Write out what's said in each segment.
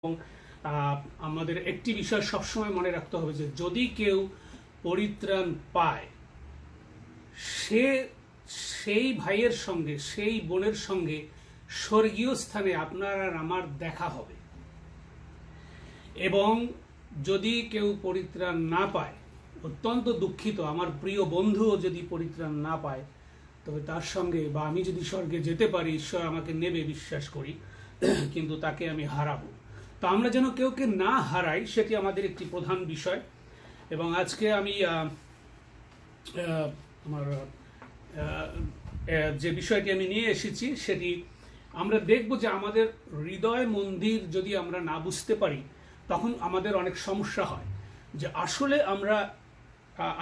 এবং আমাদের একটি বিষয় সবসময় মনে রাখতে হবে যে যদি কেউ পরিত্রাণ পায় সে সেই ভাইয়ের সঙ্গে সেই বোনের সঙ্গে স্বর্গীয় স্থানে আপনার আর আমার দেখা হবে। এবং যদি কেউ পরিত্রাণ না পায়, অত্যন্ত দুঃখিত, আমার প্রিয় বন্ধুও যদি পরিত্রাণ না পায়, তবে তার সঙ্গে বা আমি যদি স্বর্গে যেতে পারি, ঈশ্বর আমাকে নেবে বিশ্বাস করি, কিন্তু তাকে আমি হারাবো। তো আমরা যেন কেউকে না হারাই, সেটি আমাদের একটি প্রধান বিষয়। এবং আজকে আমি আমার যে বিষয়টি আমি নিয়ে এসেছি সেটি আমরা দেখব যে আমাদের হৃদয় মন্দির যদি আমরা না বুঝতে পারি, তখন আমাদের অনেক সমস্যা হয়। যে আসলে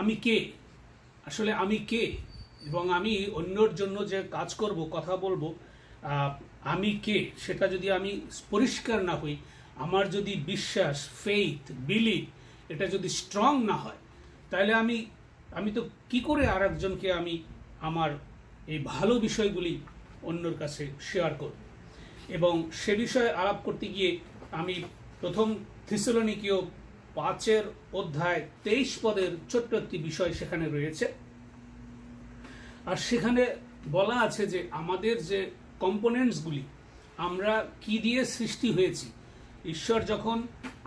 আমি কে, আসলে আমি কে, এবং আমি অন্যর জন্য যে কাজ করব, কথা বলবো, আমি কে, সেটা যদি আমি পরিষ্কার না হই, আমার যদি বিশ্বাস, ফেইথ, বিলিভ এটা যদি স্ট্রং না হয়, তাহলে আমি তো কি করে আর একজনকে আমি আমার এই ভালো বিষয়গুলি অন্যর কাছে শেয়ার করব। এবং সে বিষয়ে আলাপ করতে গিয়ে আমি প্রথম থিসসলনিকীয় 5 অধ্যায় 23 পদের ছোট্ট একটি বিষয় সেখানে রয়েছে। আর সেখানে বলা আছে যে আমাদের যে কম্পোনেন্টসগুলি, আমরা কি দিয়ে সৃষ্টি হয়েছি। ঈশ্বর যখন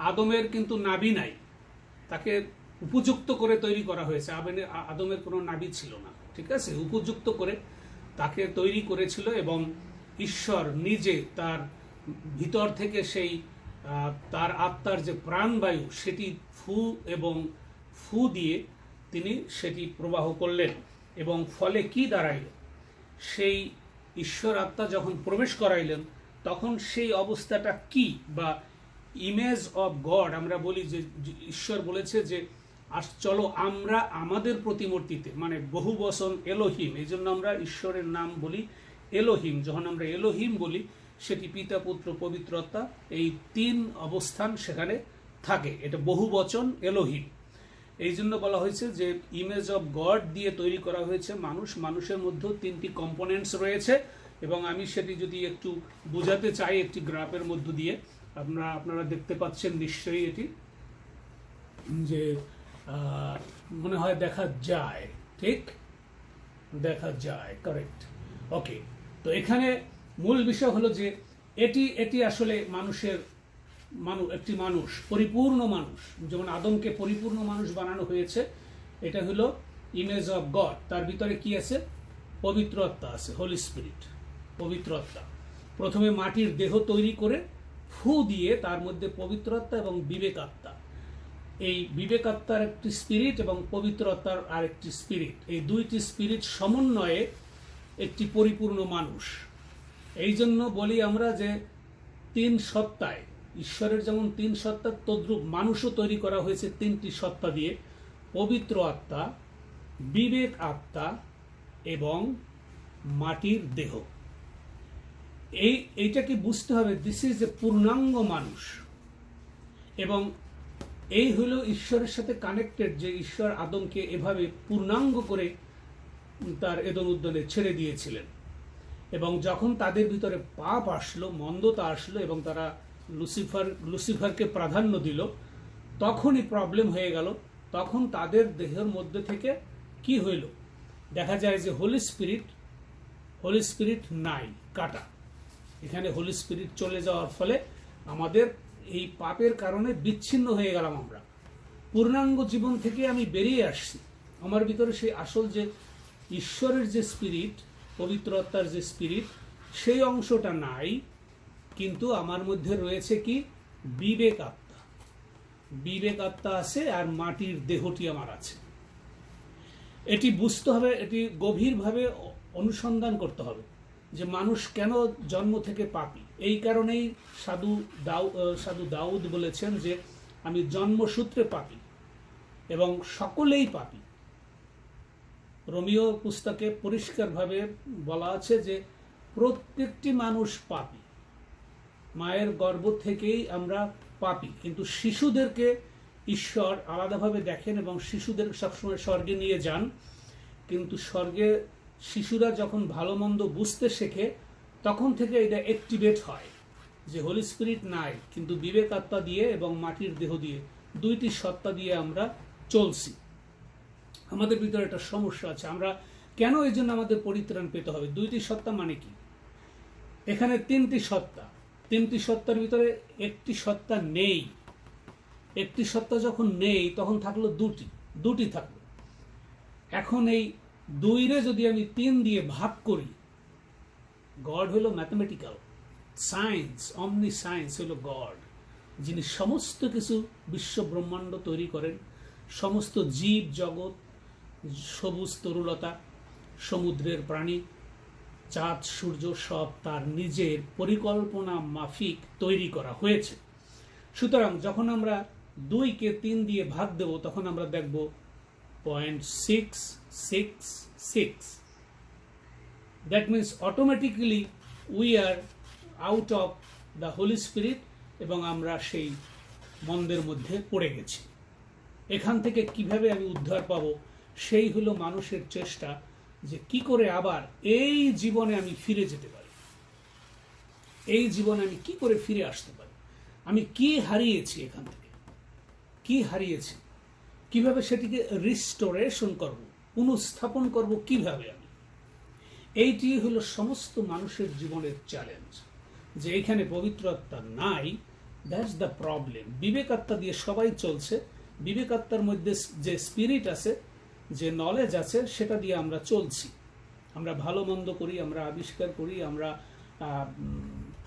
আদমের কিন্তু নাভি নাই, তাকে উপযুক্ত করে তৈরি করা হয়েছে। আদমের কোনো নাভি ছিল না, ঠিক আছে, উপযুক্ত করে তাকে তৈরি করেছিল। এবং ঈশ্বর নিজে তার ভিতর থেকে সেই তার আত্মার যে প্রাণবায়ু, সেটি ফু দিয়ে তিনি সেটি প্রবাহ করলেন। এবং ফলে কি দাঁড়াইল, সেই ঈশ্বর আত্মা যখন প্রবেশ করাইলেন, তখন সেই অবস্থাটা কি, বা ইমেজ অফ গড আমরা বলি, যে ঈশ্বর বলেছে যে চলো আমরা আমাদের প্রতিমূর্তিতে, মানে বহু বচন এলোহিম, এই জন্য আমরা ঈশ্বরের নাম বলি এলোহিম। যখন আমরা এলোহিম বলি, সেটি পিতা, পুত্র, পবিত্র আত্মা, এই 3 অবস্থান সেখানে থাকে। এটা বহু বচন এলোহিম। এই জন্য বলা হয়েছে যে ইমেজ অফ গড দিয়ে তৈরি করা হয়েছে মানুষের মধ্যেও 3টি কম্পোনেন্টস রয়েছে। এবং আমি সেটি যদি একটু বোঝাতে চাই একটি গ্রাফের মধ্য দিয়ে, আপনারা দেখতে পাচ্ছেন নিশ্চয়ই, এটি যে মনে হয় দেখা যায়, ঠিক দেখা যায়, কারেক্ট, ওকে। তো এখানে মূল বিষয় হলো যে এটি আসলে একটি মানুষ, পরিপূর্ণ মানুষ, যেমন আদমকে পরিপূর্ণ মানুষ বানানো হয়েছে। এটা হলো ইমেজ অফ গড। তার ভিতরে কি আছে? পবিত্র আত্মা আছে, হোলি স্পিরিট, পবিত্র আত্মা। প্রথমে মাটির দেহ তৈরি করে ফু দিয়ে তার মধ্যে পবিত্র আত্মা এবং বিবেক আত্মা, এই বিবেক আত্মার একটি স্পিরিট এবং পবিত্র আত্মার আরেকটি স্পিরিট, এই 2টি স্পিরিট সমন্বয়ে একটি পরিপূর্ণ মানুষ। এই জন্য বলি আমরা যে 3 সত্তায়, ঈশ্বরের যেমন 3 সত্তা, তদ্রূপ মানুষও তৈরি করা হয়েছে 3টি সত্তা দিয়ে, পবিত্র আত্মা, বিবেক আত্মা এবং মাটির দেহ। এইটাকে বুঝতে হবে, দিস ইজ এ পূর্ণাঙ্গ মানুষ। এবং এই হলো ঈশ্বরের সাথে কানেক্টেড, যে ঈশ্বর আদমকে এভাবে পূর্ণাঙ্গ করে তার এদেন উদ্যানে ছেড়ে দিয়েছিলেন। এবং যখন তাদের ভিতরে পাপ আসলো, মন্দতা আসলো, এবং তারা লুসিফারকে প্রাধান্য দিল, তখনই প্রবলেম হয়ে গেল। তখন তাদের দেহের মধ্যে থেকে কি হইল, দেখা যায় যে হোলি স্পিরিট নাই, কাটা। এখানে হোলি স্পিরিট চলে যাওয়ার ফলে আমাদের এই পাপের কারণে বিচ্ছিন্ন হয়ে গেলাম। আমরা পূর্ণাঙ্গ জীবন থেকে আমি বেরিয়ে আসছি। আমার ভিতরে সেই আসল যে ঈশ্বরের যে স্পিরিট, পবিত্র আত্মার যে স্পিরিট, সেই অংশটা নাই। কিন্তু আমার মধ্যে রয়েছে কি? বিবেক আত্মা। বিবেক আত্মা আছে, আর মাটির দেহটি আমার আছে। এটি বুঝতে হবে, এটি গভীরভাবে অনুসন্ধান করতে হবে যে মানুষ কেন জন্ম থেকে পাপী। এই কারণেই সাধু দাউদ বলেছেন যে আমি জন্মসূত্রে পাপী এবং সকলেই পাপী। রোমীয় পুস্তকে পরিষ্কারভাবে বলা আছে যে প্রত্যেকটি মানুষ পাপী, মায়ের গর্ভ থেকেই আমরা পাপী। কিন্তু শিশুদেরকে ঈশ্বর আলাদাভাবে দেখেন এবং শিশুদের সবসময় স্বর্গে নিয়ে যান। কিন্তু স্বর্গে শিশুরা যখন ভালো মন্দ বুঝতে শেখে, তখন থেকে এটা অ্যাক্টিভেট হয়। যে হোলি স্পিরিট নাই, কিন্তু বিবেক আত্মা দিয়ে এবং মাটির দেহ দিয়ে, দুইটি সত্তা দিয়ে আমরা চলছি। আমাদের ভিতরে একটা সমস্যা আছে। আমরা কেন এই জন্য আমাদের পরিত্রাণ পেতে হবে? দুইটি সত্তা মানে কি? এখানে তিনটি সত্তা, তিনটি সত্তার ভিতরে একটি সত্তা নেই। একটি সত্তা যখন নেই তখন থাকলো দুটি থাকলো। এখন এই দুইরে যদি আমি তিন দিয়ে ভাগ করি, গড হলো ম্যাথমেটিক্যাল সায়েন্স, অমনি সায়েন্স হলো গড, যিনি সমস্ত কিছু বিশ্ব ব্রহ্মাণ্ড তৈরি করেন, সমস্ত জীব জগৎ, সবুজ তরুলতা, সমুদ্রের প্রাণী, চাঁদ সূর্য সব তার নিজের পরিকল্পনা মাফিক তৈরি করা হয়েছে। সুতরাং যখন আমরা 2কে 3 দিয়ে ভাগ দেব তখন আমরা দেখব 0.666। That means automatically we are out of the Holi spirit, এবং আমরা সেই মন্দের মধ্যে পড়ে গেছি। এখান থেকে কিভাবে আমি উদ্ধার পাব, সেই হলো মানুষের চেষ্টা, যে কি করে আবার এই জীবনে আমি ফিরে যেতে পারি, এই জীবনে আমি কি করে ফিরে আসতে পারি, আমি কি হারিয়েছি, এখান থেকে কি হারিয়েছি, কিভাবে সেটিকে রিস্টোরেশন করব, পুনঃস্থাপন করব কিভাবে আমি। এইটি হলো সমস্ত মানুষের জীবনের চ্যালেঞ্জ, যে এখানে পবিত্র আত্মা নাই। That's the problem. বিবেক আত্মা দিয়ে সবাই চলছে, বিবেক আত্মার মধ্যে যে স্পিরিট আছে, যে নলেজ আছে, সেটা দিয়ে আমরা চলছি। আমরা ভালো মন্দ করি, আমরা আবিষ্কার করি, আমরা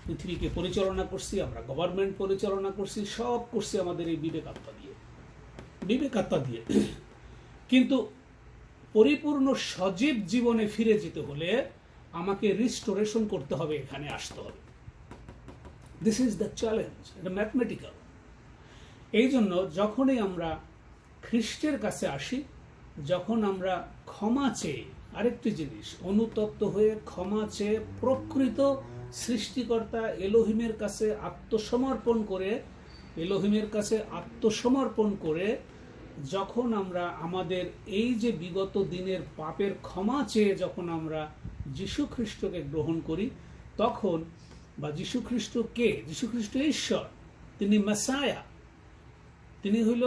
পৃথিবীকে পরিচালনা করছি, আমরা গভর্নমেন্ট পরিচালনা করছি, সব করছি আমাদের এই বিবেক আত্মা দিয়ে, বিবেক আত্মা দিয়ে। কিন্তু পরিপূর্ণ সজীব জীবনে ফিরে যেতে হলে আমাকে রিস্টোরেশন করতে হবে, এখানে আসতে হবে। দিস ইজ দ্য চ্যালেঞ্জ, এটা ম্যাথমেটিক্যাল। এই জন্য যখনই আমরা খ্রিস্টের কাছে আসি, যখন আমরা ক্ষমা চেয়ে, আরেকটি জিনিস, অনুতপ্ত হয়ে ক্ষমা চেয়ে প্রকৃত সৃষ্টিকর্তা এলোহিমের কাছে আত্মসমর্পণ করে, এলোহিমের কাছে আত্মসমর্পণ করে যখন আমরা আমাদের এই যে বিগত দিনের পাপের ক্ষমা চেয়ে যখন আমরা যীশু খ্রিস্টকে গ্রহণ করি, তখন, বা যীশু খ্রিস্ট কে? যীশু খ্রিস্ট ঈশ্বর, তিনি মেসায়া, তিনি হইল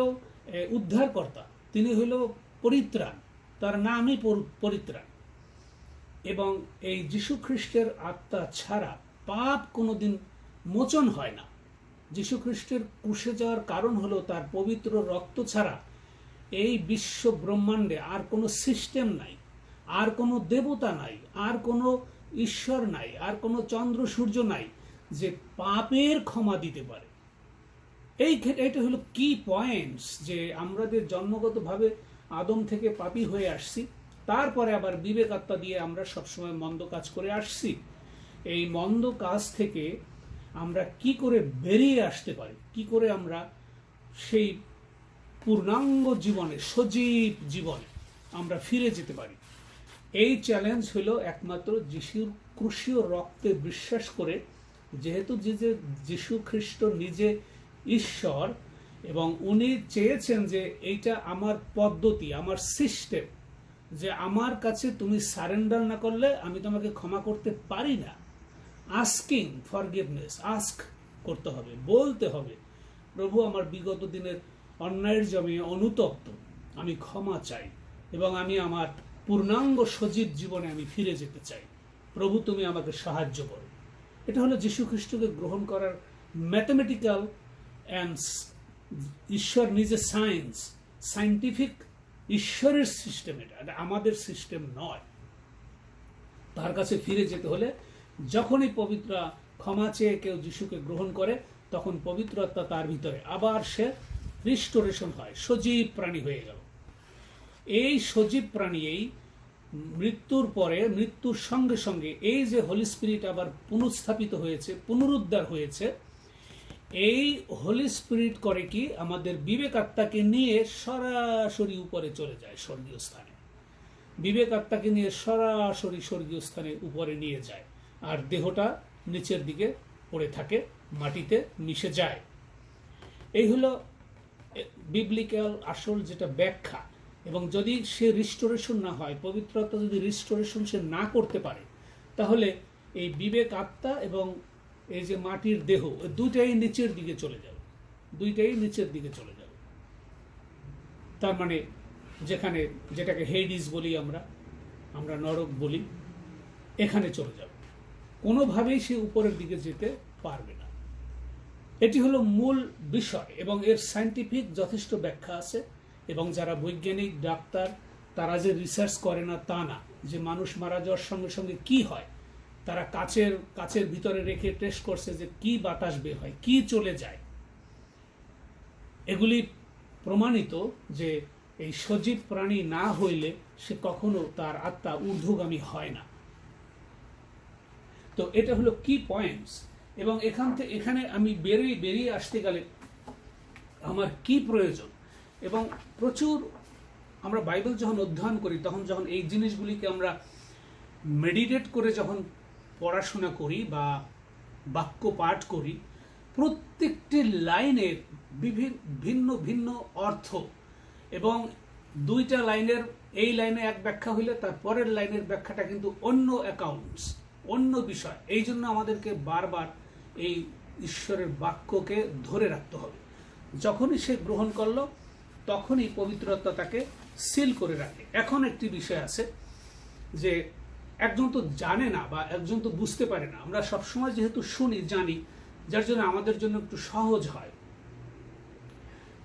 উদ্ধারকর্তা, তিনি হইল পরিত্রাণ, তার নামই পরিত্রাণ। এবং এই যীশু খ্রিস্টের আত্মা ছাড়া পাপ কোনোদিন মোচন হয় না। যীশু খ্রিস্টের ক্রুশে যাওয়ার কারণ হলো তার পবিত্র রক্ত ছাড়া এই বিশ্ব ব্রহ্মাণ্ডে আর কোনো সিস্টেম নাই, আর কোনো দেবতা নাই, আর কোনো ঈশ্বর নাই, আর কোনো চন্দ্র সূর্য নাই যে পাপের ক্ষমা দিতে পারে। এইটা হলো কি পয়েন্টস, যে আমাদের জন্মগতভাবে আদম থেকে পাপী হয়ে আসছি, তারপরে আবার বিবেক আত্মা দিয়ে আমরা সবসময় মন্দ কাজ করে আসছি। এই মন্দ কাজ থেকে আমরা কি করে বেরিয়ে আসতে পারি, কি করে আমরা সেই পূর্ণাঙ্গ জীবনে, সজীব জীবনে আমরা ফিরে যেতে পারি, এই চ্যালেঞ্জ হলো একমাত্র যিশুর ক্রুশীয় রক্তে বিশ্বাস করে। যেহেতু যীশু খ্রিস্ট নিজে ঈশ্বর, এবং উনি চেয়েছেন যে এইটা আমার পদ্ধতি, আমার সিস্টেম, যে আমার কাছে তুমি সারেন্ডার না করলে আমি তোমাকে ক্ষমা করতে পারি না। আস্কিং ফরগিভনেস, আস্ক করতে হবে, বলতে হবে, প্রভু আমার বিগত দিনের অন্যায়ের জমি অনুতপ্ত, আমি ক্ষমা চাই, এবং আমি আমার পূর্ণাঙ্গ সজীব জীবনে আমি ফিরে যেতে চাই, প্রভু তুমি আমাকে সাহায্য করো। এটা হলো যীশু খ্রিস্টকে গ্রহণ করার ম্যাথমেটিক্যাল অ্যান্ড ঈশ্বর নিজে সায়েন্স, সায়েন্টিফিক ঈশ্বরের সিস্টেম। এটা আমাদের সিস্টেম নয়। তার কাছে ফিরে যেতে হলে যখনই পবিত্র ক্ষমা চেয়ে কেউ যিশুকে গ্রহণ করে, তখন পবিত্র আত্মা তার ভিতরে আবার সে রিস্টোরেশন হয়, সজীব প্রাণী হয়ে গেল। এই সজীব প্রাণী এই মৃত্যুর পরে, মৃত্যুর সঙ্গে সঙ্গে এই যে হোলি স্পিরিট আবার পুনঃস্থাপিত হয়েছে, পুনরুদ্ধার হয়েছে, এই হোলি স্পিরিট করে কি, আমাদের বিবেক আত্মাকে নিয়ে সরাসরি উপরে চলে যায় স্বর্গীয় স্থানে। বিবেক আত্মাকে নিয়ে সরাসরি স্বর্গীয় স্থানে উপরে নিয়ে যায়, আর দেহটা নিচের দিকে পড়ে থাকে, মাটিতে মিশে যায়। এই হলো বিবলিক্যাল আসল যেটা ব্যাখ্যা। এবং যদি সে রিস্টোরেশন না হয়, পবিত্রতা যদি রিস্টোরেশন সে না করতে পারে, তাহলে এই বিবেক আত্মা এবং এই যে মাটির দেহ, দুইটাই নিচের দিকে চলে যাবে, দুইটাই নিচের দিকে চলে যাবে। তার মানে যেখানে, যেটাকে হেডিস বলি আমরা, আমরা নরক বলি, এখানে চলে যাবে, কোনোভাবেই সে উপরের দিকে যেতে পারবে না। এটি হলো মূল বিষয়, এবং এর সায়েন্টিফিক যথেষ্ট ব্যাখ্যা আছে। এবং যারা বৈজ্ঞানিক ডাক্তার, তারা যে রিসার্চ করে না তা না, যে মানুষ মারা যাওয়ার সঙ্গে সঙ্গে কি হয়, তারা কাচের ভিতরে রেখে টেস্ট করছে যে কি বাতাস বের হয়, কি চলে যায়। এগুলি প্রমাণিত যে এই সজীব প্রাণী না হইলে সে কখনো তার আত্মা ঊর্ধ্বগামী হয় না। তো এটা হলো কি পয়েন্টস। এবং এখানে আমি বেরিয়ে আসতে গেলে আমার কি প্রয়োজন, এবং প্রচুর আমরা বাইবেল যখন অধ্যয়ন করি, তখন যখন এই জিনিসগুলিকে আমরা মেডিটেট করে যখন পড়াশোনা করি বা বাক্য পাঠ করি, প্রত্যেকটি লাইনের ভিন্ন ভিন্ন অর্থ, এবং দুইটা লাইনের, এই লাইনে এক ব্যাখ্যা হইলে তার পরের লাইনের ব্যাখ্যাটা কিন্তু অন্য অ্যাকাউন্টস, অন্য বিষয়। এই জন্য আমাদেরকে বারবার এই ঈশ্বরের বাক্যকে ধরে রাখতে হবে। যখনই সে গ্রহণ করলো, তখনই পবিত্রতা তাকে সিল করে রাখে। এখন একটি বিষয় আছে যে একজন তো জানে না বা একজন তো বুঝতে পারে না। আমরা সবসময় যেহেতু শুনি, জানি, যার জন্য আমাদের জন্য একটু সহজ হয়।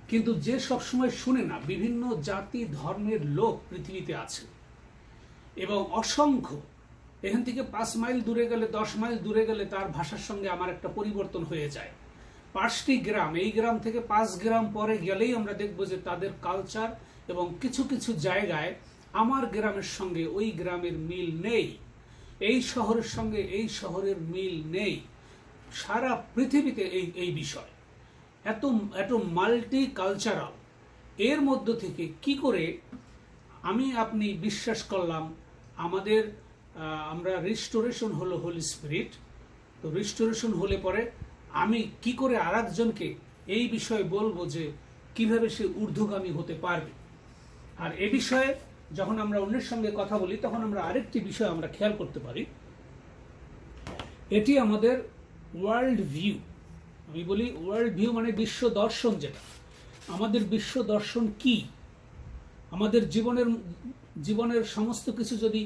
কিন্তু যে সবসময় শুনে না, বিভিন্ন জাতি ধর্মের লোক পৃথিবীতে আছে, এবং অসংখ্য, এখান থেকে 5 মাইল দূরে গেলে, 10 মাইল দূরে গেলে তার ভাষার সঙ্গে আমার একটা পরিবর্তন হয়ে যায়। 5টি গ্রাম, এই গ্রাম থেকে 5 গ্রাম পরে গেলেই আমরা দেখব যে তাদের কালচার এবং কিছু কিছু জায়গায় আমার গ্রামের সঙ্গে ওই গ্রামের মিল নেই, এই শহরের সঙ্গে এই শহরের মিল নেই। সারা পৃথিবীতে এই বিষয় এত মাল্টি কালচারাল। এর মধ্য থেকে কি করে আমি আপনি বিশ্বাস করলাম আমরা রিস্টোরেশন হলো হোলি স্পিরিট। তো রিস্টোরেশন হলে পরে আমি কি করে আরেকজনকে এই বিষয়ে বলবো যে কিভাবে সে ঊর্ধ্বগামী হতে পারবে। আর এ বিষয়ে যখন আমরা অন্যের সঙ্গে কথা বলি, তখন আমরা আরেকটি বিষয় আমরা খেয়াল করতে পারি, এটি আমাদের ওয়ার্ল্ড ভিউ। আমি বলি ওয়ার্ল্ড ভিউ মানে বিশ্ব দর্শন। যেটা আমাদের বিশ্ব দর্শন কি, আমাদের জীবনের সমস্ত কিছু যদি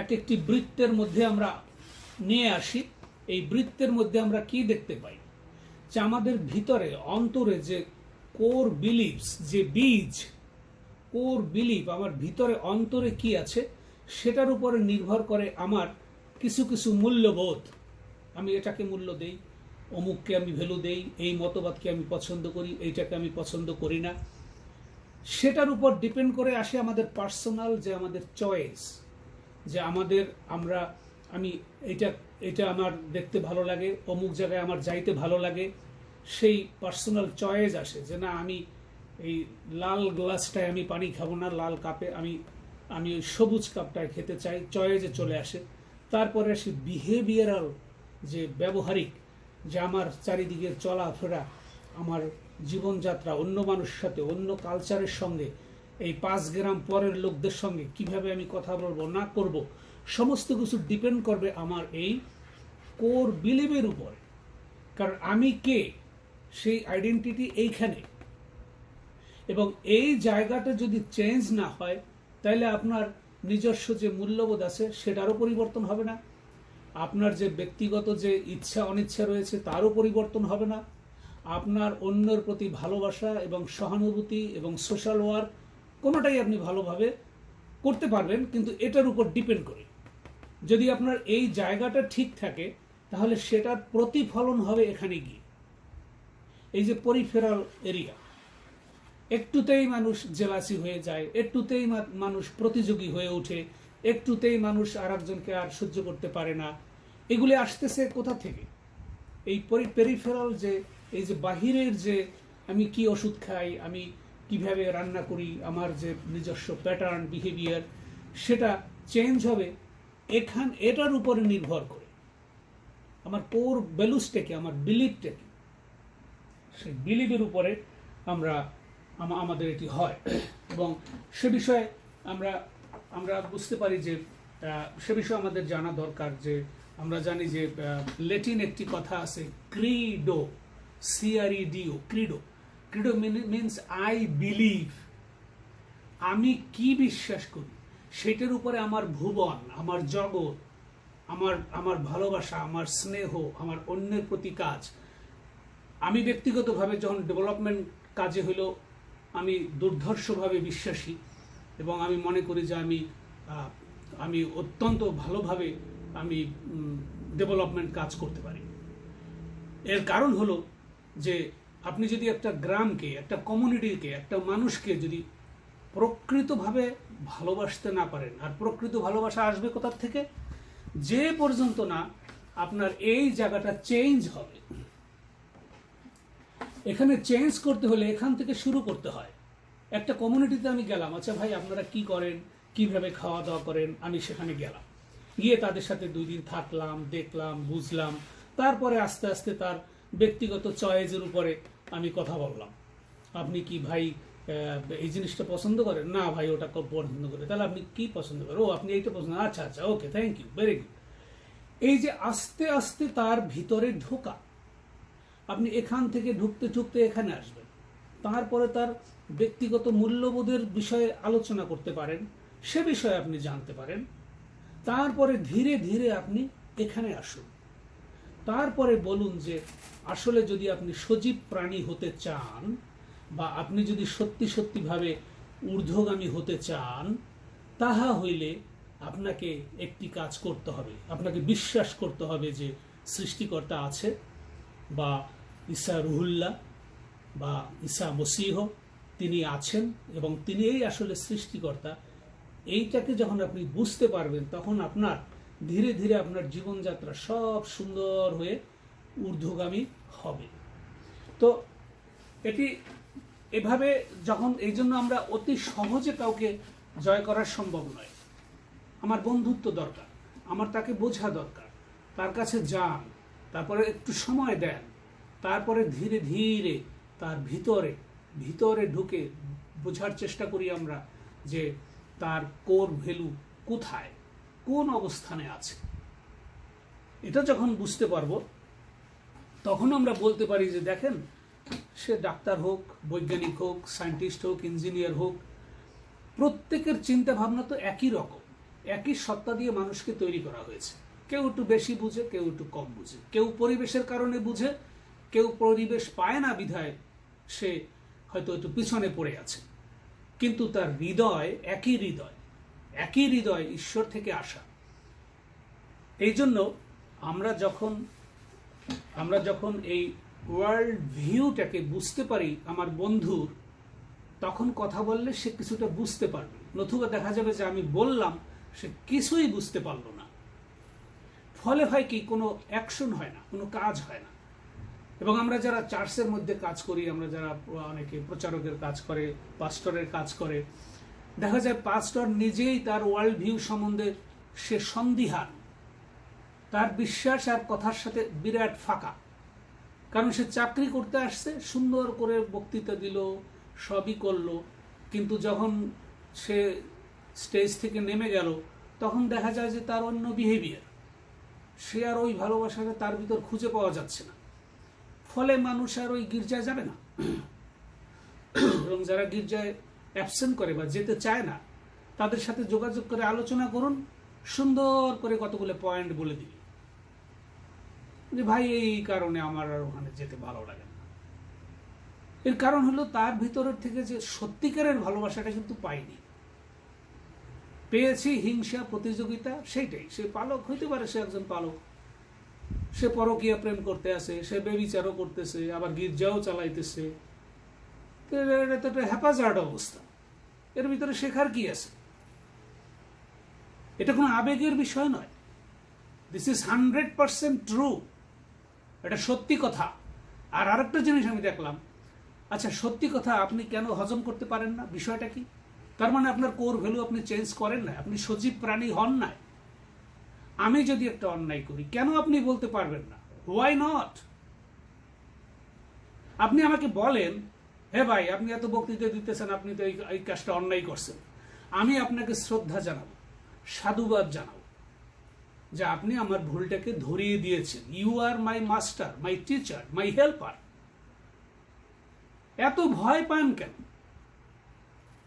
এক একটি বৃত্তের মধ্যে আমরা নিয়ে আসি, এই বৃত্তের মধ্যে আমরা কি দেখতে পাই, যে আমাদের ভিতরে অন্তরে যে কোর বিলিভস, যে বীজ, কোর বিলিভ আমার ভিতরে অন্তরে কি আছে, সেটার উপরে নির্ভর করে আমার কিছু কিছু মূল্যবোধ। আমি এটাকে মূল্য দেই, অমুককে আমি ভ্যালু দেই, এই মতবাদকে আমি পছন্দ করি, এইটাকে আমি পছন্দ করি না। সেটার উপর ডিপেন্ড করে আসে আমাদের পার্সোনাল যে আমাদের চয়েস, যে আমি এটা আমার দেখতে ভালো লাগে, অমুক জায়গায় আমার যাইতে ভালো লাগে, সেই পার্সোনাল চয়েস আসে যে না, আমি এই লাল গ্লাসটায় আমি পানি খাবো না, লাল কাপে আমি ওই সবুজ কাপটায় খেতে চাই, চয়েসে চলে আসে। তারপরে আসে বিহেভিয়ারাল, যে ব্যবহারিক, যে আমার চারিদিকে চলাফেরা, আমার জীবনযাত্রা, অন্য মানুষের সাথে, অন্য কালচারের সঙ্গে, এই 5 গ্রাম পরের লোকদের সঙ্গে কিভাবে আমি কথা বলবো না করব, সমস্ত কিছু ডিপেন্ড করবে আমার এই কোর বিলিভের উপর। কারণ আমি কে, সেই আইডেন্টিটি এইখানে। এবং এই জায়গাটা যদি চেঞ্জ না হয়, তাহলে আপনার নিজস্ব যে মূল্যবোধ আছে সেটারও পরিবর্তন হবে না, আপনার যে ব্যক্তিগত যে ইচ্ছা অনিচ্ছা রয়েছে তারও পরিবর্তন হবে না, আপনার অন্যের প্রতি ভালোবাসা এবং সহানুভূতি এবং সোশ্যাল ওয়ার্ক কোনোটাই আপনি ভালোভাবে করতে পারবেন, কিন্তু এটার উপর ডিপেন্ড করে। যদি আপনার এই জায়গাটা ঠিক থাকে, তাহলে সেটার প্রতিফলন হবে এখানে গিয়ে। এই যে পরিফেরাল এরিয়া, একটুতেই মানুষ জেলাসি হয়ে যায়, একটুতেই মানুষ প্রতিযোগী হয়ে ওঠে, একটুতেই মানুষ আর একজনকে আর সহ্য করতে পারে না। এগুলি আসতেছে কোথা থেকে? এই পেরিফেরাল, যে এই যে বাহিরের, যে আমি কি ওষুধ খাই, আমি কিভাবে রান্না করি, আমার যে নিজস্ব প্যাটার্ন বিহেভিয়ার, সেটা চেঞ্জ হবে এটার উপরে নির্ভর করে। আমার কোর ভ্যালুসটাকে, আমার বিলিভটাকে, সেই বিলিভের উপরে আমাদের এটি হয়। এবং সে বিষয়ে আমরা বুঝতে পারি যে সে বিষয়ে আমাদের জানা দরকার যে আমরা জানি যে ল্যাটিন একটি কথা আছে ক্রিডো, CREDO, ক্রিডো। ক্রিডো মিনস আই বিলিভ, আমি কি বিশ্বাস করি সেটার উপরে আমার ভুবন, আমার জগৎ, আমার ভালোবাসা, আমার স্নেহ, আমার অন্যের প্রতি কাজ। আমি ব্যক্তিগতভাবে যখন ডেভেলপমেন্ট কাজে হলো আমি দুর্ধর্ষভাবে বিশ্বাসী, এবং আমি মনে করি যে আমি অত্যন্ত ভালোভাবে আমি ডেভেলপমেন্ট কাজ করতে পারি। এর কারণ হলো যে আপনি যদি একটা গ্রামকে, একটা কমিউনিটিকে, একটা মানুষকে যদি প্রকৃতভাবে ভালোবাসতে না পারেন, আর প্রকৃত ভালোবাসা আসবে কোথা থেকে? যে পর্যন্ত না আপনার এই জায়গাটা চেঞ্জ হবে। এখানে চেঞ্জ করতে হলে এখান থেকে শুরু করতে হয়। একটা কমিউনিটিতে আমি গেলাম, আচ্ছা ভাই আপনারা কি করেন, কিভাবে খাওয়া দাওয়া করেন, আমি সেখানে গেলাম, গিয়ে তাদের সাথে 2 দিন থাকলাম, দেখলাম, বুঝলাম, তারপরে আস্তে আস্তে তার ব্যক্তিগত চয়েসের উপরে আমি কথা বললাম। আপনি কি ভাই এই জিনিসটা পছন্দ করেন? না ভাই ওটা পছন্দ করে। তাহলে আপনি কি পছন্দ করেন? ও আপনি এইটা পছন্দ, আচ্ছা আচ্ছা, ওকে, থ্যাংক ইউ, ভেরি গুড। এই যে আস্তে আস্তে তার ভিতরে ঢোকা, আপনি এখান থেকে ঢুকতে ঢুকতে এখানে আসবেন, তারপরে তার ব্যক্তিগত মূল্যবোধের বিষয়ে আলোচনা করতে পারেন, সে বিষয়ে আপনি জানতে পারেন, তারপরে ধীরে ধীরে আপনি এখানে আসুন। তারপরে বলুন যে আসলে যদি আপনি সজীব প্রাণী হতে চান, বা আপনি যদি সত্যি সত্যিভাবে ঊর্ধ্বগামী হতে চান, তাহা হইলে আপনাকে একটি কাজ করতে হবে, আপনাকে বিশ্বাস করতে হবে যে সৃষ্টিকর্তা আছে, বা ঈসা রুহুল্লাহ বা ঈসা মসীহ তিনি আছেন, এবং তিনিই আসলে সৃষ্টিকর্তা। এইটাকে যখন আপনি বুঝতে পারবেন, তখন আপনার ধীরে ধীরে আপনার জীবনযাত্রা সব সুন্দর হয়ে ঊর্ধ্বগামী হবে। তো এটি এভাবে যখন, এই জন্য আমরা অতি সহজে কাউকে জয় করা সম্ভব নয়। আমার বন্ধুত্ব দরকার, আমার তাকে বোঝা দরকার, তার কাছে যান, তারপরে একটু সময় দেন, তারপরে ধীরে ধীরে তার ভিতরে ঢুকে বোঝার চেষ্টা করি আমরা যে তার কোর ভ্যালু কোথায়, কোন অবস্থানে আছে। এটা যখন বুঝতে পারবো, তখন আমরা বলতে পারি যে দেখেন, সে ডাক্তার হোক, বৈজ্ঞানিক হোক, সায়েন্টিস্ট হোক, ইঞ্জিনিয়ার হোক, প্রত্যেকের চিন্তা ভাবনা তো একই রকম, একই সত্তা দিয়ে মানুষকে তৈরি করা হয়েছে। কেউ একটু বেশি বুঝে, কেউ একটু কম বুঝে, কেউ পরিবেশের কারণে বুঝে, কেউ পরিবেশ পায় না বিধায় সে হয়তো একটু পিছনে পড়ে আছে, কিন্তু তার হৃদয় একই হৃদয় ঈশ্বর থেকে আসা। এই জন্য আমরা যখন এই ওয়ার্ল্ড ভিউটাকে বুঝতে পারি আমার বন্ধুর, তখন কথা বললে সে কিছুটা বুঝতে পারবে। নতুবা দেখা যাবে যে আমি বললাম, সে কিছুই বুঝতে পারলো না, ফলে হয় কি, কোনো অ্যাকশন হয় না, কোনো কাজ হয় না। এবং আমরা যারা চার্চের মধ্যে কাজ করি, আমরা যারা অনেকে প্রচারকের কাজ করে, পাস্টরের কাজ করে, দেখা যায় পাস্টর নিজেই তার ওয়ার্ল্ড ভিউ সম্বন্ধে সে সন্দিহান, তার বিশ্বাস আর কথার সাথে বিরাট ফাঁকা। কারণ সে চাকরি করতে আসছে, সুন্দর করে বক্তৃতা দিল, সবই করলো, কিন্তু যখন সে স্টেজ থেকে নেমে গেল, তখন দেখা যায় যে তার অন্য বিহেভিয়ার, সে আর ওই ভালোবাসাটা তার ভিতর খুঁজে পাওয়া যাচ্ছে না। ফলে মানুষ আর ওই গির্জায় যাবে না, এবং যারা গির্জায় অ্যাবসেন্ট করে বা যেতে চায় না, তাদের সাথে যোগাযোগ করে আলোচনা করুন, সুন্দর করে কতগুলো পয়েন্ট বলে দিবি যে ভাই এই কারণে আমার আর ওখানে যেতে ভালো লাগে না। এর কারণ হলো তার ভিতরের থেকে যে সত্যিকারের ভালোবাসাটা কিন্তু পাইনি, পেয়েছি হিংসা, প্রতিযোগিতা, সেইটাই। সে পালক হইতে পারে, সে একজন পালক, সে পরকীয়া প্রেম করতে আসে, সে বেবিচারও করতেছে, আবার গির্জাও চালাইতেছে। এটা তো একটা হ্যাপাজার্ড অবস্থা। এর ভিতরে শেখার কি আছে? এটা কোনো আবেগের বিষয় নয়। দিস ইজ 100% ট্রু, এটা সত্যি কথা। আর আরেকটা জিনিস আমি দেখলাম, আচ্ছা সত্যি কথা আপনি কেন হজম করতে পারেন না, বিষয়টা কি? তার মানে আপনার কোর ভ্যালু আপনি চেঞ্জ করেন না, আপনি সজীব প্রাণী হন না। আমি যদি একটা অন্যায় করি, কেন আপনি বলতে পারবেন না? Why not? আপনি আমাকে বলেন, হে ভাই আপনি এত বক্তৃতা দিতেছেন, আপনি তো এই কাজটা অন্যায় করছেন। আমি আপনাকে শ্রদ্ধা জানাবো, সাধুবাদ জানাবো, যে আপনি আমার ভুলটাকে ধরিয়ে দিয়েছেন। You are my master, my teacher, my helper. এত ভয় পান কেন?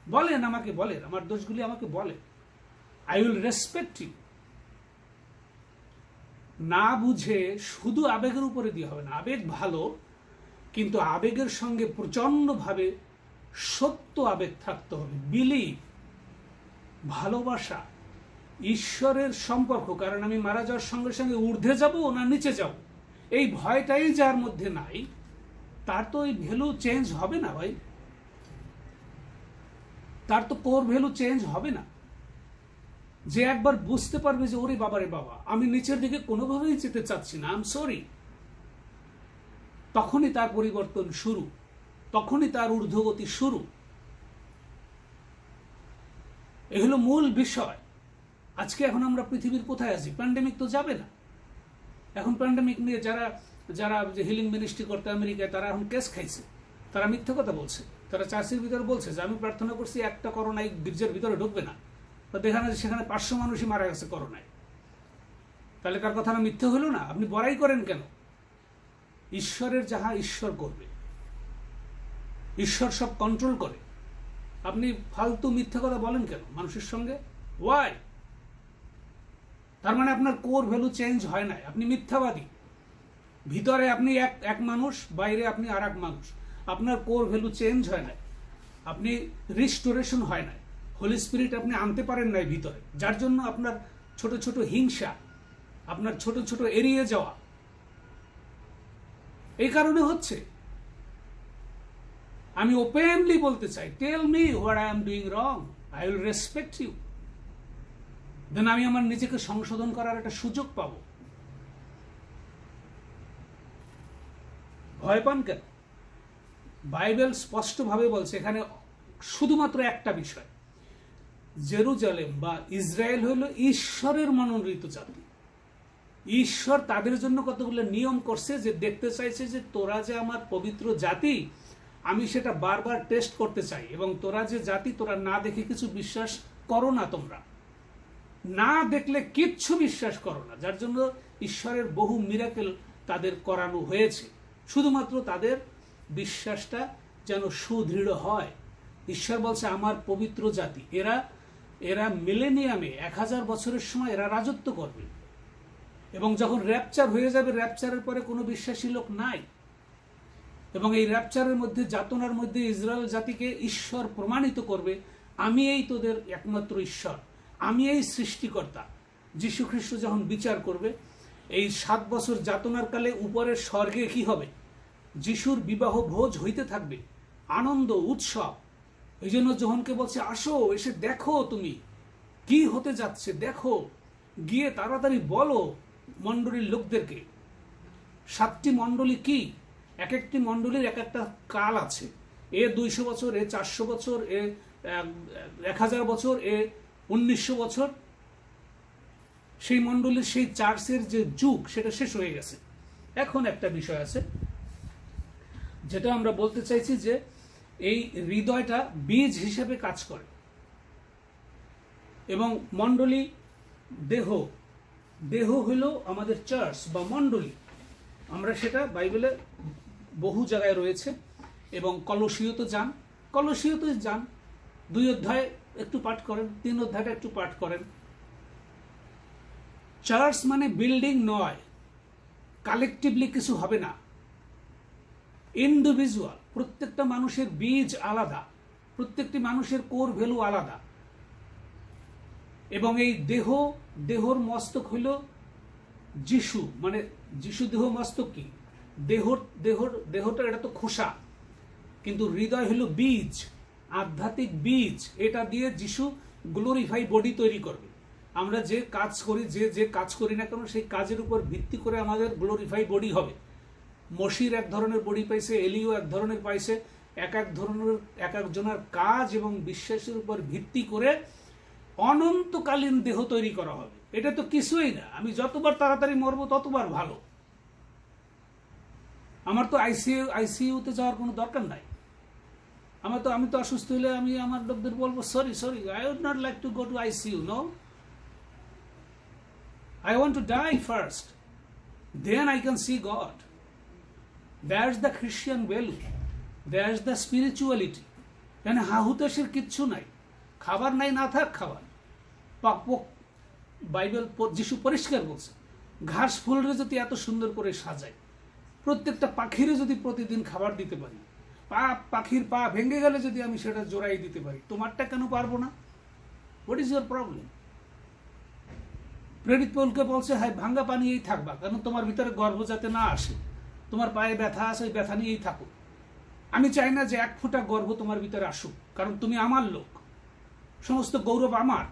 বলেন, আমাকে বলেন, আমার দোষগুলি আমাকে বলেন। I will respect you. না বুঝে শুধু আবেগের উপরে দিয়ে হবে না। আবেগ ভালো, কিন্তু আবেগের সঙ্গে প্রচন্ডভাবে সত্য আবেগ থাকতে হবে। বিলিভ, ভালোবাসা, ঈশ্বরের সম্পর্ক। কারণ আমি মারা যাওয়ার সঙ্গে সঙ্গে ঊর্ধ্বে যাব না নিচে যাব, এই ভয়টাই যার মধ্যে নাই, তার তো এই ভ্যালু চেঞ্জ হবে না ভাই। তার তো কোর ভ্যালু চেঞ্জ হবে না। যে একবার বুঝতে পারবে যে ওরে বাবারে বাবা, আমি নিচের দিকে কোনোভাবেই যেতে চাচ্ছি না, আই এম সরি, তখনই তার পরিবর্তন শুরু, তখনই তার ঊর্ধ্বগতি শুরু। এ হলো মূল বিষয়। আজকে এখন আমরা পৃথিবীর কোথায় আছি? প্যান্ডেমিক তো যাবে না। এখন প্যান্ডেমিক নিয়ে যারা যারা যে হিলিং মিনিস্ট্রি করতে আমেরিকায়, তারা এখন কেস খাইছে, তারা মিথ্যা কথা বলছে। তারা চার্চের ভিতরে বলছে যে আমি প্রার্থনা করছি একটা করোনা এই গির্জার ভিতরে ঢুকবে না। দেখা যায় সেখানে 500 মানুষই মারা গেছে করোনায়। তাহলে তার কথা না মিথ্যে হলো না? আপনি বড়াই করেন কেন? ঈশ্বরের যাহা ঈশ্বর করবে, ঈশ্বর সব কন্ট্রোল করে। আপনি ফালতু মিথ্যা কথা বলেন কেন মানুষের সঙ্গে? ওয়াই? তার মানে আপনার কোর ভ্যালু চেঞ্জ হয় না, আপনি মিথ্যাবাদী। ভিতরে আপনি এক মানুষ, বাইরে আপনি আর এক মানুষ। আপনার কোর ভ্যালু চেঞ্জ হয় না, আপনি রিস্টোরেশন হয় না, হোলি স্পিরিট আপনি আনতে পারেন নাই ভিতরে। যার জন্য আপনার ছোট ছোট হিংসা, আপনার ছোট ছোট এড়িয়ে যাওয়া, এই কারণে হচ্ছে। আমি ওপেনলি বলতে চাই, tell me what I am doing wrong, I will respect you. Then আমি আমার নিজেকে সংশোধন করার একটা সুযোগ পাবো। ভয় পান কেন? বাইবেল স্পষ্টভাবে বলছে এখানে শুধুমাত্র একটা বিষয়, জেরুজালেম বা ইসরায়েল হইল ঈশ্বরের মনোনীত জাতি। ঈশ্বর তাদের জন্য কতগুলো নিয়ম করছে, যে দেখতে চাইছে যে তোরা যে আমার পবিত্র জাতি, আমি সেটা বারবার টেস্ট করতে চাই। এবং তোরা যে জাতি, তোরা না দেখে কিছু বিশ্বাস করো না, তোমরা না দেখলে কিচ্ছু বিশ্বাস করো না। যার জন্য ঈশ্বরের বহু মিরাকেল তাদের করানো হয়েছে, শুধুমাত্র তাদের বিশ্বাসটা যেন সুদৃঢ় হয়। ঈশ্বর বলছে আমার পবিত্র জাতি, এরা মিলেনিয়ামে 1000 বছরের সময় এরা রাজত্ব করবে। এবং যখন র্যাপচার হয়ে যাবে, র্যাপচারের পরে কোনো বিশ্বাসী লোক নাই। এবং এই র্যাপচারের মধ্যে, যাতনার মধ্যে ইসরায়েল জাতিকে ঈশ্বর প্রমাণিত করবে, আমি এই তোদের একমাত্র ঈশ্বর, আমি এই সৃষ্টিকর্তা। যীশু খ্রিস্ট যখন বিচার করবে, এই 7 বছর যাতনার কালে উপরের স্বর্গে কি হবে? যিশুর বিবাহ ভোজ হইতে থাকবে, আনন্দ উৎসব। এই জন্য যোহনকে বলছে, আসো, এসে দেখো তুমি কি হতে যাচ্ছে, দেখো, গিয়ে তাড়াতাড়ি বলো মণ্ডলীর লোকদেরকে। 7টি মণ্ডলী কি? এক একটি মণ্ডলীর এক একটা কাল আছে। এ 200 বছর, এ 400 বছর, এ 1000 বছর, এ 1900 বছর। সেই মণ্ডলীর, সেই চার্চের যে যুগ, সেটা শেষ হয়ে গেছে। এখন একটা বিষয় আছে যেটা আমরা বলতে চাইছি, যে এই হৃদয়টা বীজ হিসেবে কাজ করে। এবং মণ্ডলী, দেহ হইল আমাদের চার্চ বা মণ্ডলী। আমরা সেটা বাইবেলে বহু জায়গায় রয়েছে। এবং কলসীয়তে যান, 2 অধ্যায় একটু পাঠ করেন, 3 অধ্যায়টা একটু পাঠ করেন। চার্চ মানে বিল্ডিং নয়, কালেকটিভলি কিছু হবে না, ইন্ডিভিজুয়াল। প্রত্যেকটা মানুষের বীজ আলাদা, প্রত্যেকটি মানুষের কোর ভ্যালু আলাদা। এবং এই দেহর মস্তক হইল যিশু। মানে যিশু দেহ, মস্তক কি? দেহটা এটা তো খোসা, কিন্তু হৃদয় হলো বীজ, আধ্যাত্মিক বীজ। এটা দিয়ে যিশু গ্লোরিফাই বডি তৈরি করবে। আমরা যে কাজ করি, যে কাজ করি না কেন, সেই কাজের উপর ভিত্তি করে আমাদের গ্লোরিফাই বডি হবে। মসির এক ধরনের বডি পাইছে, এলিও এক ধরনের পাইছে। এক একজনের কাজ এবং বিশ্বাসের উপর ভিত্তি করে অনন্তকালীন দেহ তৈরি করা হবে। এটা তো কিছুই না। আমি যতবার তাড়াতাড়ি মরবো ততবার ভালো। আমার তো আইসিইউতে যাওয়ার কোনো দরকার নাই। আমি তো অসুস্থ হলে আমি আমার লোকদের বলবো, sorry, I would not like to go to ICU. No, I want to die first. Then I can see God. That's the Christian value. That's the spirituality. এখানে হাহুতাশের কিচ্ছু নাই, খাবার নাই, না থাক খাবার। বাইবেল যিশু পরিষ্কার বলছে, ঘাস ফুলরে যদি এত সুন্দর করে সাজায়, প্রত্যেকটা পাখিরে যদি প্রতিদিন খাবার দিতে পারি, পাখির পা ভেঙে গেলে যদি আমি সেটা জোড়াই দিতে পারি, তোমারটা কেন পারবো না? What is your problem? প্রেরিত পৌলকে বলছে, হ্যাঁ ভাঙ্গা পা নিয়েই থাকবা, কারণ তোমার ভিতরে গর্ব যাতে না আসে, তোমার পায়ে ব্যথা আছে, ওই ব্যথা নিয়েই থাকো। আমি চাই না যে এক ফোঁটা গর্ব তোমার ভিতরে আসুক, কারণ তুমি আমার লোক, সমস্ত গৌরব আমার,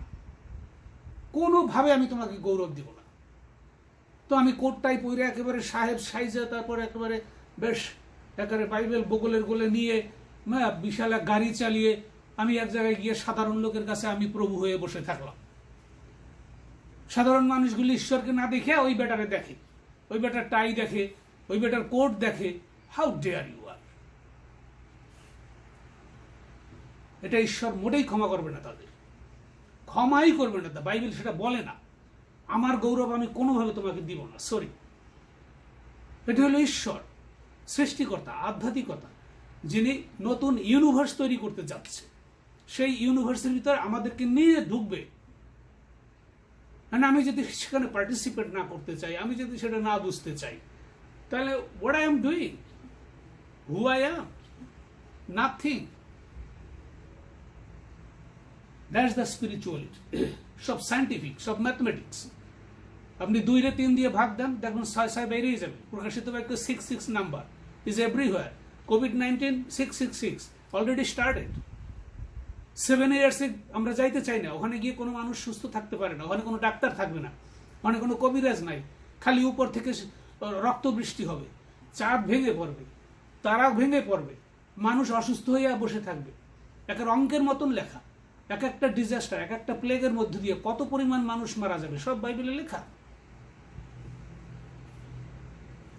কোনোভাবে আমি তোমাকে গৌরব দিব না। তো আমি কোটটাই পরে একেবারে সাহেব সাইজে, তারপরে একেবারে বেশ একেবারে বাইবেল বগলের গোলে নিয়ে বিশাল এক গাড়ি চালিয়ে আমি এক জায়গায় গিয়ে সাধারণ লোকের কাছে আমি প্রভু হয়ে বসে থাকলাম। সাধারণ মানুষগুলি ঈশ্বরকে না দেখে ওই বেটারে দেখে, ওই বেটার টাই দেখে, ওই বেটার কোট দেখে। How dare you are! এটা ঈশ্বর মোটেই ক্ষমা করবে না, তাদের ক্ষমাই করবে না। বাইবেল সেটা বলে না, আমার গৌরব আমি কোনোভাবে তোমাকে দিব না, সরি। এটা হলো ঈশ্বর, সৃষ্টিকর্তা, আধ্যাত্মিকতা, যিনি নতুন ইউনিভার্স তৈরি করতে যাচ্ছে। সেই ইউনিভার্সের ভিতরে আমাদেরকে নিয়ে ঢুকবে। আমি যদি সেখানে পার্টিসিপেট না করতে চাই, আমি যদি সেটা না বুঝতে চাই, তাহলে what I am doing, who I am, nothing. That's the spirituality. সব সায়েন্টিফিক, সব ম্যাথমেটিক্স। আপনি 2-3 দিয়ে ভাগ দেন, দেখুন 6 বেরিয়ে যাবে। প্রকাশিত বাক্য 666 number is everywhere. COVID-19 666 already started. 7 ইয়ার্সে আমরা যাইতে চাই না, ওখানে গিয়ে কোনো মানুষ সুস্থ থাকতে পারে না, ওখানে কোনো ডাক্তার থাকবে না, ওখানে কোনো কবিরাজ নাই, খালি উপর থেকে রক্ত বৃষ্টি হবে, চাঁদ ভেঙে পড়বে, তারা ভেঙে পড়বে, মানুষ অসুস্থ হইয়া বসে থাকবে। একটা অঙ্কের মতন লেখা, এক একটা ডিজাস্টার, এক একটা প্লেগের মধ্য দিয়ে কত পরিমাণ মানুষ মারা যাবে, সব বাইবেলে লেখা।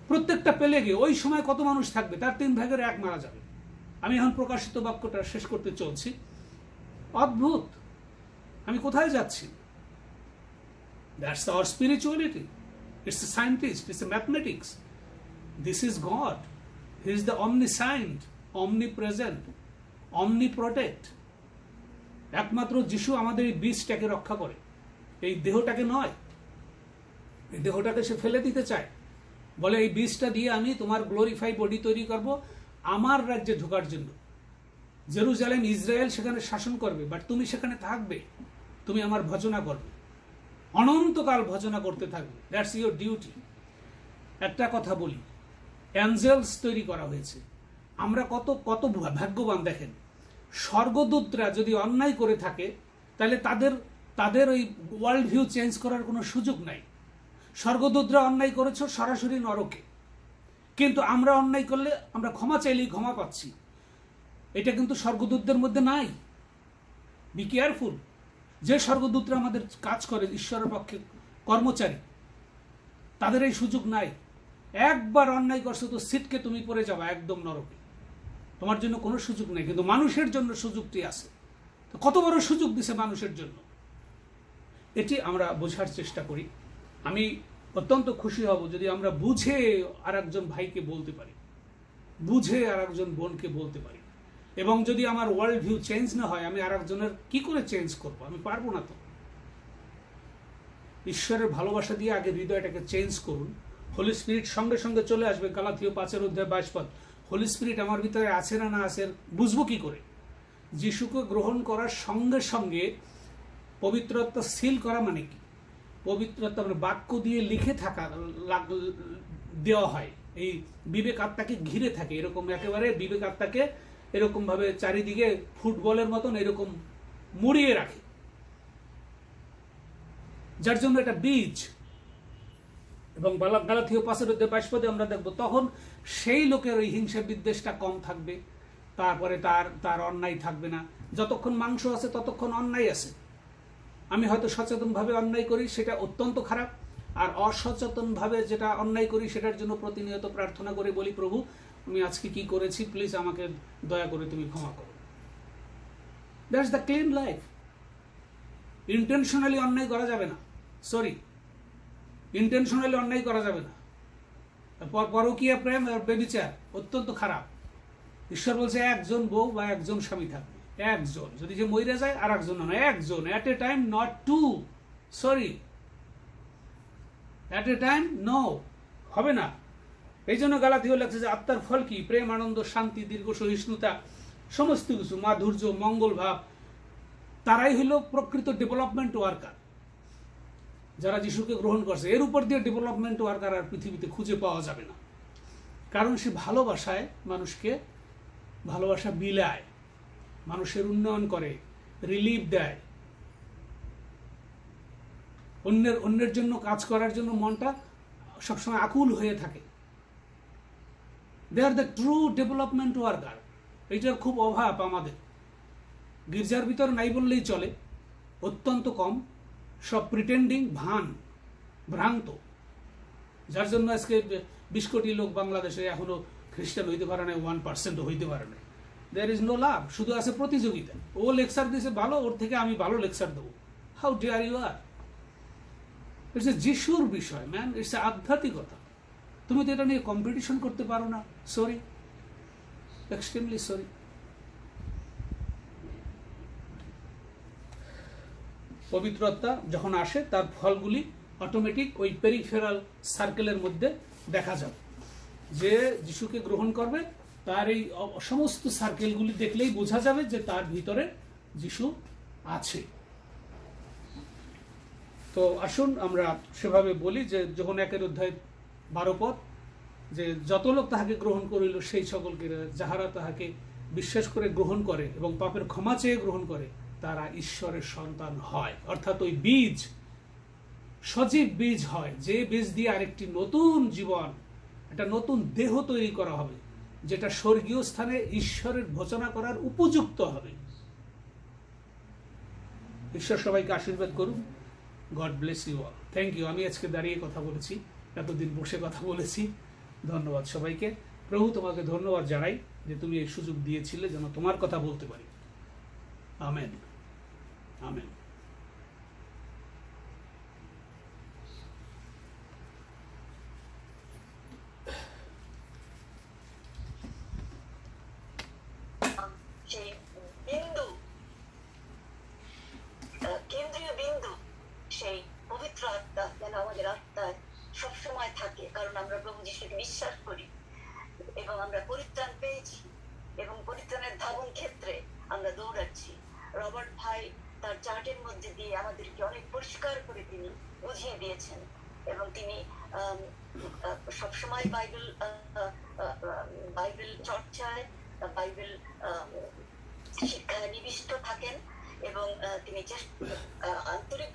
প্রত্যেকটা প্লেগে ওই সময় কত মানুষ থাকবে, তার 3 ভাগের 1 মারা যাবে। আমি এখন প্রকাশিত বাক্যটা শেষ করতে চলছি। অদ্ভুত, আমি কোথায় যাচ্ছি? That's our spirituality. It's a scientist, it's a mathematics. This is God. He is the omniscient, omnipresent, omniprotect. একমাত্র যিশু আমাদের এই বীজটাকে রক্ষা করে, এই দেহটাকে নয়। এই দেহটাকে সে ফেলে দিতে চায়, বলে এই বীজটা দিয়ে আমি তোমার গ্লোরিফাই বডি তৈরি করব আমার রাজ্যে ঢোকার জন্য। জেরুজালেম, ইসরায়েল সেখানে শাসন করবে, বাট তুমি সেখানে থাকবে, তুমি আমার ভজনা করবে, অনন্তকাল ভজনা করতে থাকবে। That's your duty. একটা কথা বলি, অ্যাঞ্জেলস তৈরি করা হয়েছে, আমরা কত কত ভাগ্যবান। দেখেন, স্বর্গদূতরা যদি অন্যায় করে থাকে, তাহলে তাদের ওই ওয়ার্ল্ড ভিউ চেঞ্জ করার কোনো সুযোগ নাই। স্বর্গদূতরা অন্যায় করেছ সরাসরি নরকে, কিন্তু আমরা অন্যায় করলে আমরা ক্ষমা চাইলেই ক্ষমা পাচ্ছি। এটা কিন্তু স্বর্গদূতদের মধ্যে নাই। Be careful. যে স্বর্গদূতরা আমাদের কাজ করে ঈশ্বরের পক্ষে কর্মচারী, তাদের এই সুযোগ নাই। একবার অন্যায় করছো তো সিটকে তুমি পড়ে যাবা একদম নরকে, তোমার জন্য কোনো সুযোগ নেই। কিন্তু মানুষের জন্য সুযোগটি আছে। তো কত বড় সুযোগ দিছে মানুষের জন্য, এটি আমরা বোঝার চেষ্টা করি। আমি অত্যন্ত খুশি হব যদি আমরা বুঝে আর একজন ভাইকে বলতে পারি, বুঝে আর একজন বোনকে বলতে পারি। এবং যদি আমার ওয়ার্ল্ড ভিউ চেঞ্জ না হয়, আমি আর একজনের কি করে চেঞ্জ করবো? আমি পারবো না। তো ঈশ্বরের ভালোবাসা দিয়ে আগে হৃদয়টাকে চেঞ্জ করুন। হোলি স্পিরিট সঙ্গে সঙ্গে চলে আসবে। গালাথীয় 5:22। হোলি স্পিরিট আমার ভিতরে আছে না আছে বুঝবো কি করে? যিশুকে গ্রহণ করার সঙ্গে সঙ্গে পবিত্রতা সিল করা মানে কি? পবিত্রতা মানে বাক্য দিয়ে লিখে থাকা দেওয়া হয়। এই বিবেক আত্মাকে ঘিরে থাকে, এরকম একেবারে বিবেক আত্মাকে এরকম ভাবে চারিদিকে ফুটবলের মতন এরকম মুড়িয়ে রাখে, যার জন্য এটা বীজ। এবং গালাথীয় 5:22 আমরা দেখবো তখন সেই লোকের ওই হিংসা বিদ্বেষটা কম থাকবে, তারপরে তার অন্যায় থাকবে না। যতক্ষণ মাংস আছে ততক্ষণ অন্যায় আছে। আমি হয়তো সচেতনভাবে অন্যায় করি, সেটা অত্যন্ত খারাপ। আর অসচেতনভাবে যেটা অন্যায় করি সেটার জন্য প্রতিনিয়ত প্রার্থনা করে বলি, প্রভু আমি আজকে কি করেছি, প্লিজ আমাকে দয়া করে তুমি ক্ষমা করো। That's the clean life. Intentionally অন্যায় করা যাবে না, সরি। ইন্টেনশনালি অন্যায় করা যাবে না। পরকীয়া প্রেম আর ব্যভিচার অত্যন্ত খারাপ। ঈশ্বর বলছে একজন বউ বা একজন স্বামী থাকবে, একজন, যদি যে মইরা যায় আর একজন নয়, একজন, at a time, not two, sorry, at a time, no, হবে না। এই জন্য গালাতীয় লেখছে যে আত্মার ফল কি? প্রেম, আনন্দ, শান্তি, দীর্ঘ সহিষ্ণুতা, সমস্ত কিছু, মাধুর্য, মঙ্গল ভাব। তারাই হইল প্রকৃত ডেভেলপমেন্ট ওয়ার্কার, যারা যিশুকে গ্রহণ করছে। এর উপর দিয়ে ডেভেলপমেন্ট ওয়ার্কার আর পৃথিবীতে খুঁজে পাওয়া যাবে না, কারণ সে ভালোবাসায় মানুষকে ভালোবাসা বিলায়, মানুষের উন্নয়ন করে, রিলিফ দেয়, অন্যের জন্য কাজ করার জন্য মনটা সবসময় আকুল হয়ে থাকে। They are the true development worker. এইটার খুব অভাব আমাদের। গির্জার ভিতর নাই বললেই চলে, অত্যন্ত কম। সব প্রিটেন্ডিং, ভ্রান্ত, যার জন্য আজকে 20 কোটি লোক বাংলাদেশে এখনো খ্রিস্টান হইতে পারে না, 1% হইতে পারে না। দেয়ার ইজ নো লাভ, শুধু আছে প্রতিযোগিতা। ও লেকচার দিয়েছে ভালো, ওর থেকে আমি ভালো লেকচার দেবো। How dare you are! It's a যিশুর বিষয়, ম্যান, ইটস এ আধ্যাত্মিকতা। তুমি তো এটা নিয়ে কম্পিটিশন করতে পারো না। Sorry, extremely sorry. পবিত্রতা যখন আসে তার ফলগুলি অটোমেটিক ওই পেরিফেরাল সার্কেলের মধ্যে দেখা যাবে। যে যিশুকে গ্রহণ করবে তার এই সমস্ত সার্কেলগুলি দেখলেই বোঝা যাবে যে তার ভিতরে যিশু আছে। তো আসুন আমরা সেভাবে বলি যে যখন 1 অধ্যায় 12 পদ, যে যত লোক তাহাকে গ্রহণ করিল সেই সকলকে যাহারা তাহাকে বিশ্বাস করে গ্রহণ করে এবং পাপের ক্ষমা চেয়ে গ্রহণ করে তারা ঈশ্বরের সন্তান হয়। অর্থাৎ ওই বীজ সজীব বীজ হয়, যে বীজ দিয়ে আরেকটি নতুন জীবন, একটা নতুন দেহ তৈরি করা হবে, যেটা স্বর্গীয় স্থানে ঈশ্বরের ভোজনা করার উপযুক্ত হবে। ঈশ্বর সবাইকে আশীর্বাদ করুন। God bless you all. Thank you. আমি আজকে দাঁড়িয়ে কথা বলেছি, এতদিন বসে কথা বলেছি। ধন্যবাদ সবাইকে। প্রভু তোমাকে ধন্যবাদ জানাই যে তুমি এই সুযোগ দিয়েছিলে যেন তোমার কথা বলতে পারি। Amen, amen. সেই বিন্দু, কেন্দ্রীয় বিন্দু, সেই পবিত্র আত্মা যেন আমাদের আত্মায় সবসময় থাকে, কারণ আমরা প্রভু যিশুকে বিশ্বাস করি এবং আমরা পরিত্রাণ পেয়েছি এবং পরিত্রাণের ধাবন ক্ষেত্রে আমরা দৌড়াচ্ছি। রবার্ট ভাই তার চার্টের মধ্যে দিয়ে আমাদেরকে অনেক পরিষ্কার করে তিনি বুঝিয়ে দিয়েছেন এবং তিনি সবসময় বাইবেল চর্চায়, বাইবেল শিক্ষায় নিবিষ্ট থাকেন এবং তিনি আন্তরিক